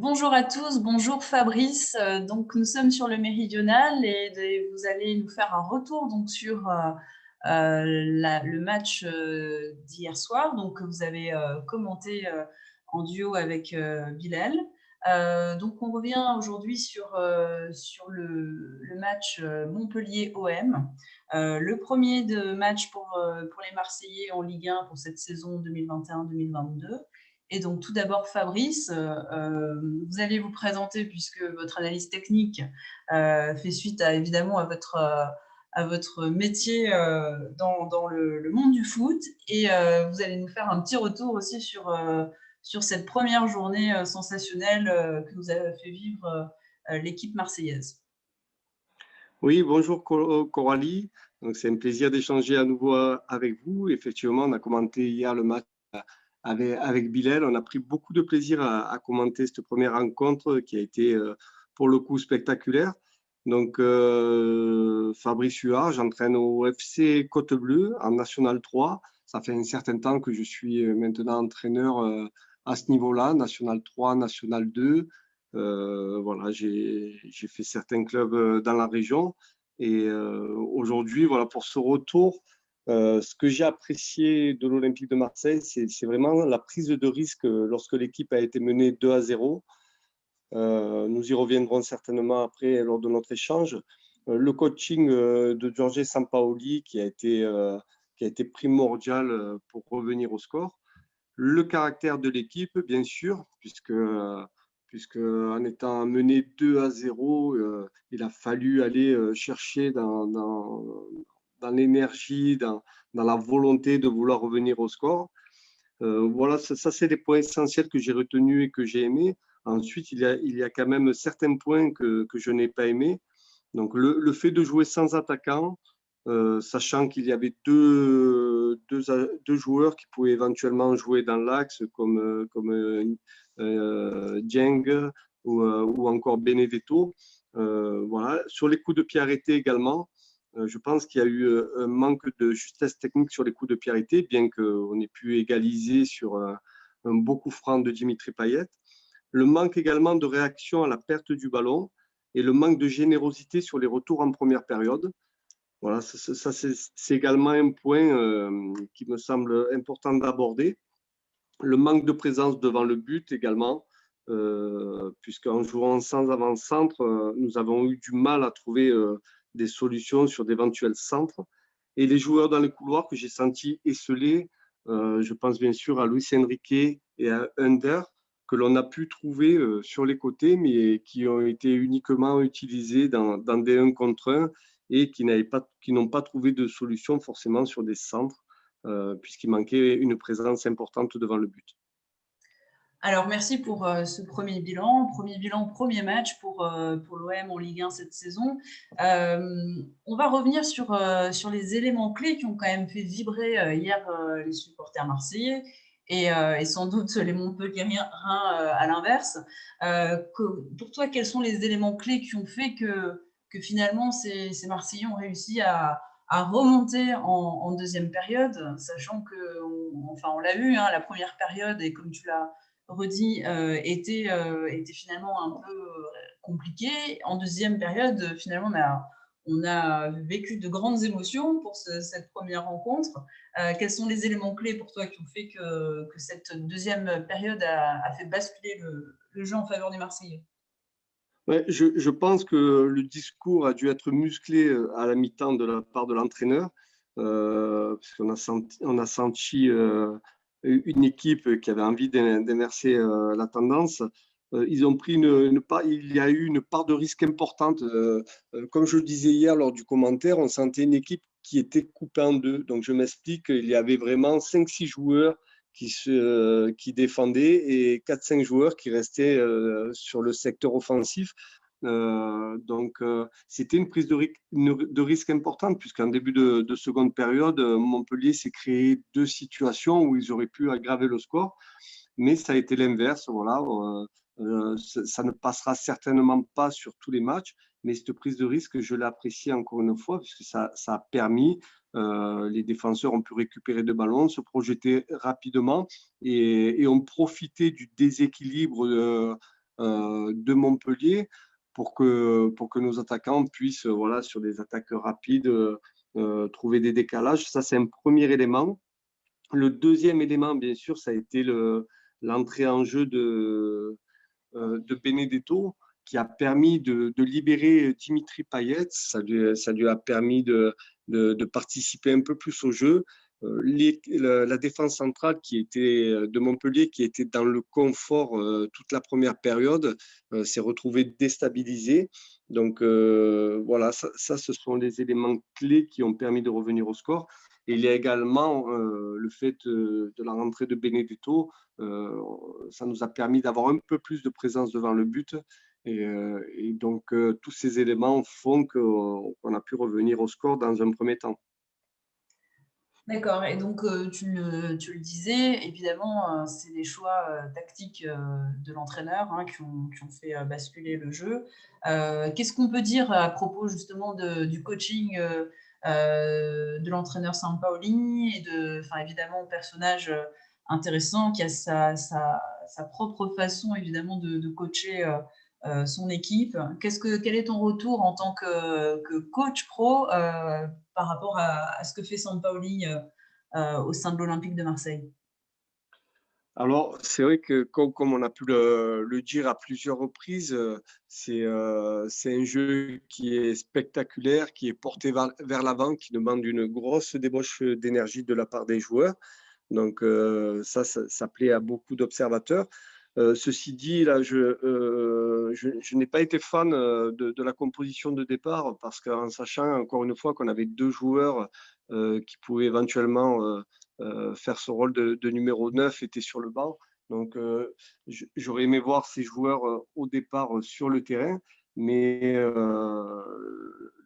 Bonjour à tous, bonjour Fabrice. Donc nous sommes sur le Méridional et vous allez nous faire un retour donc sur le match d'hier soir. Donc que vous avez commenté en duo avec Bilal. Donc on revient aujourd'hui sur le match Montpellier-OM. Le premier de match pour les Marseillais en Ligue 1 pour cette saison 2021-2022. Et donc, tout d'abord, Fabrice, vous allez vous présenter puisque votre analyse technique fait suite évidemment à votre métier dans le monde du foot. Et vous allez nous faire un petit retour aussi sur cette première journée sensationnelle que vous avez fait vivre l'équipe marseillaise. Oui, bonjour Coralie. Donc, c'est un plaisir d'échanger à nouveau avec vous. Effectivement, on a commenté hier le match avec Bilal. On a pris beaucoup de plaisir à commenter cette première rencontre qui a été pour le coup spectaculaire. Donc, Fabrice Huard, j'entraîne au FC Côte-Bleue en National 3. Ça fait un certain temps que je suis maintenant entraîneur à ce niveau-là, National 3, National 2. Voilà, j'ai fait certains clubs dans la région et aujourd'hui, voilà, pour ce retour, ce que j'ai apprécié de l'Olympique de Marseille, c'est vraiment la prise de risque lorsque l'équipe a été menée 2-0. Nous y reviendrons certainement après lors de notre échange. Le coaching de Giorgio Sampaoli qui a été primordial pour revenir au score. Le caractère de l'équipe, bien sûr, puisque en étant mené 2-0, il a fallu aller chercher dans l'énergie, dans la volonté de vouloir revenir au score. Voilà, ça c'est des points essentiels que j'ai retenus et que j'ai aimés. Ensuite, il y a quand même certains points que je n'ai pas aimés. Donc, le fait de jouer sans attaquant, sachant qu'il y avait deux joueurs qui pouvaient éventuellement jouer dans l'axe, comme Dieng ou encore Benedetto. Voilà. Sur les coups de pied arrêtés également, je pense qu'il y a eu un manque de justesse technique sur les coups de pied arrêtés, bien qu'on ait pu égaliser sur un beau coup franc de Dimitri Payet. Le manque également de réaction à la perte du ballon et le manque de générosité sur les retours en première période. Voilà, ça c'est également un point qui me semble important d'aborder. Le manque de présence devant le but également, puisqu'en jouant sans avant-centre, nous avons eu du mal à trouver des solutions sur d'éventuels centres. Et les joueurs dans les couloirs que j'ai sentis esselés, je pense bien sûr à Luis Enrique et à Under, que l'on a pu trouver sur les côtés, mais qui ont été uniquement utilisés dans des 1 contre 1 et qui n'ont pas trouvé de solution forcément sur des centres, puisqu'il manquait une présence importante devant le but. Alors, merci pour ce premier bilan. Premier bilan, premier match pour l'OM en Ligue 1 cette saison. On va revenir sur les éléments clés qui ont quand même fait vibrer hier les supporters marseillais et sans doute les Montpelliérains à l'inverse. Pour toi, quels sont les éléments clés qui ont fait que finalement ces Marseillais ont réussi à remonter en deuxième période, sachant que, on l'a vu, hein, la première période, et comme tu l'as redit, était finalement un peu compliqué. En deuxième période, finalement, on a vécu de grandes émotions pour cette première rencontre. Quels sont les éléments clés pour toi qui ont fait que cette deuxième période a fait basculer le jeu en faveur des Marseillais? Ouais, je pense que le discours a dû être musclé à la mi-temps de la part de l'entraîneur, parce on a senti une équipe qui avait envie d'inverser la tendance. Ils ont pris il y a eu une part de risque importante. Comme je le disais hier lors du commentaire, on sentait une équipe qui était coupée en deux. Donc je m'explique, il y avait vraiment 5-6 joueurs qui défendaient et 4-5 joueurs qui restaient sur le secteur offensif. C'était une prise de risque importante, puisqu'en début de seconde période, Montpellier s'est créé 2 situations où ils auraient pu aggraver le score, mais ça a été l'inverse. Voilà, ça ne passera certainement pas sur tous les matchs, mais cette prise de risque, je l'ai appréciée encore une fois, puisque ça a permis, les défenseurs ont pu récupérer de ballons, se projeter rapidement et ont profité du déséquilibre de Montpellier pour que nos attaquants puissent, voilà, sur des attaques rapides, trouver des décalages. Ça, c'est un premier élément. Le deuxième élément, bien sûr, ça a été l'entrée en jeu de Benedetto, qui a permis de libérer Dimitri Payet. Ça lui a permis de participer un peu plus au jeu. La défense centrale qui était de Montpellier, qui était dans le confort toute la première période, s'est retrouvée déstabilisée. Donc voilà, ça, ce sont les éléments clés qui ont permis de revenir au score. Et il y a également le fait de la rentrée de Benedetto. Ça nous a permis d'avoir un peu plus de présence devant le but. Et donc, tous ces éléments font qu'on a pu revenir au score dans un premier temps. D'accord. Et donc, tu le disais, évidemment, c'est des choix tactiques de l'entraîneur hein, qui ont fait basculer le jeu. Qu'est-ce qu'on peut dire à propos justement du coaching de l'entraîneur Sampaoli et évidemment, personnage intéressant qui a sa propre façon évidemment de coacher son équipe. Quel est ton retour en tant que coach pro par rapport à ce que fait Sampaoli au sein de l'Olympique de Marseille? Alors, c'est vrai que comme on a pu le dire à plusieurs reprises, c'est un jeu qui est spectaculaire, qui est porté vers l'avant, qui demande une grosse débauche d'énergie de la part des joueurs. Donc, ça plaît à beaucoup d'observateurs. Ceci dit, là, je n'ai pas été fan de la composition de départ parce qu'en sachant encore une fois qu'on avait deux joueurs qui pouvaient éventuellement faire ce rôle de numéro 9 étaient sur le banc. Donc, j'aurais aimé voir ces joueurs au départ sur le terrain, mais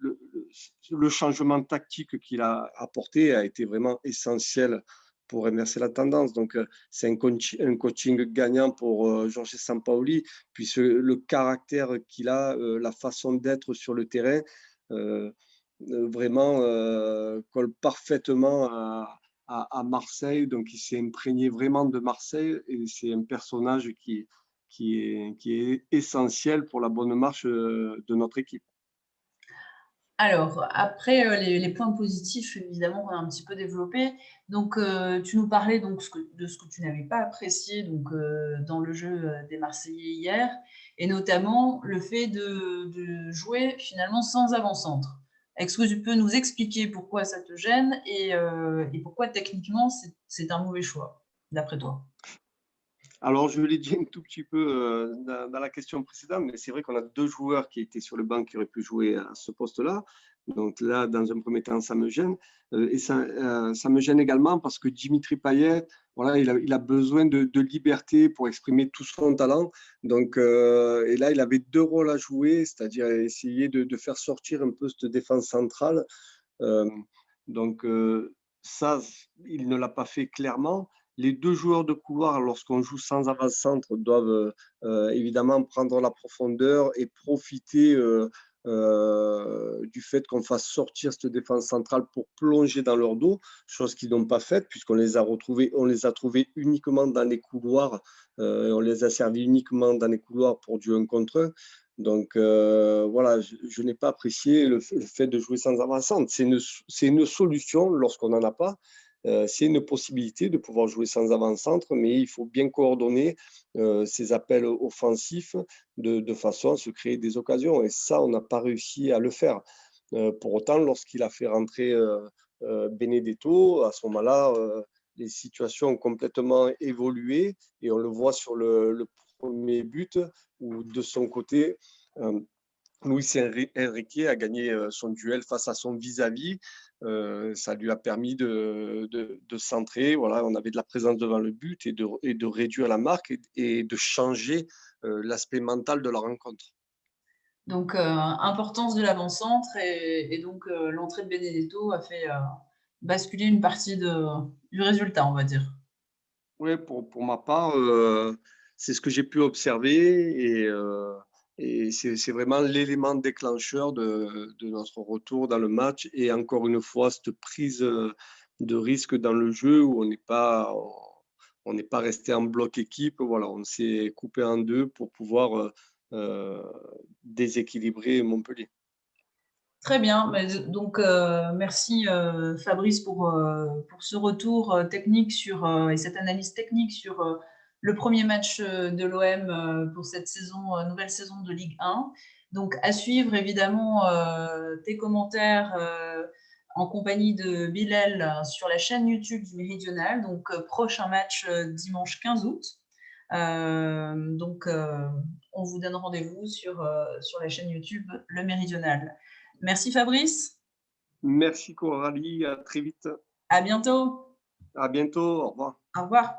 le changement tactique qu'il a apporté a été vraiment essentiel pour inverser la tendance. Donc, c'est un coaching gagnant pour Jorge Sampaoli, puisque le caractère qu'il a, la façon d'être sur le terrain, vraiment colle parfaitement à Marseille. Donc, il s'est imprégné vraiment de Marseille et c'est un personnage qui est essentiel pour la bonne marche de notre équipe. Alors, après les points positifs, évidemment, qu'on a un petit peu développés. Donc, tu nous parlais donc, de ce que tu n'avais pas apprécié donc, dans le jeu des Marseillais hier, et notamment le fait de jouer finalement sans avant-centre. Est-ce que tu peux nous expliquer pourquoi ça te gêne et pourquoi techniquement c'est un mauvais choix, d'après toi? Alors, je l'ai dit un tout petit peu dans la question précédente, mais c'est vrai qu'on a deux joueurs qui étaient sur le banc qui auraient pu jouer à ce poste-là. Donc là, dans un premier temps, ça me gêne. Et ça me gêne également parce que Dimitri Payet, voilà, il a besoin de liberté pour exprimer tout son talent. Donc, et là, il avait deux rôles à jouer, c'est-à-dire essayer de faire sortir un peu cette défense centrale. Euh, donc, ça, il ne l'a pas fait clairement. Les deux joueurs de couloir, lorsqu'on joue sans avant-centre, doivent évidemment prendre la profondeur et profiter du fait qu'on fasse sortir cette défense centrale pour plonger dans leur dos, chose qu'ils n'ont pas faite puisqu'on on les a trouvés uniquement dans les couloirs, on les a servis uniquement dans les couloirs pour du 1 contre 1. Donc voilà, je n'ai pas apprécié le fait de jouer sans avant-centre. C'est une solution lorsqu'on n'en a pas. C'est une possibilité de pouvoir jouer sans avant-centre, mais il faut bien coordonner ces appels offensifs de façon à se créer des occasions. Et ça, on n'a pas réussi à le faire. Pour autant, lorsqu'il a fait rentrer Benedetto, à ce moment-là, les situations ont complètement évolué et on le voit sur le premier but où de son côté, Luis Enrique a gagné son duel face à son vis-à-vis. Ça lui a permis de centrer. Voilà, on avait de la présence devant le but et de réduire la marque et de changer l'aspect mental de la rencontre. Donc, importance de l'avant-centre et donc l'entrée de Benedetto a fait basculer une partie du résultat, on va dire. Oui, pour ma part, c'est ce que j'ai pu observer et c'est vraiment l'élément déclencheur de notre retour dans le match. Et encore une fois, cette prise de risque dans le jeu où on n'est pas resté en bloc équipe. Voilà, on s'est coupé en deux pour pouvoir déséquilibrer Montpellier. Très bien. Donc, merci Fabrice pour ce retour technique et cette analyse technique sur le premier match de l'OM pour cette saison, nouvelle saison de Ligue 1. Donc, à suivre évidemment tes commentaires en compagnie de Bilal sur la chaîne YouTube du Méridional. Donc, prochain match dimanche 15 août. Donc, on vous donne rendez-vous sur la chaîne YouTube Le Méridional. Merci Fabrice. Merci Coralie, à très vite. À bientôt. À bientôt, au revoir. Au revoir.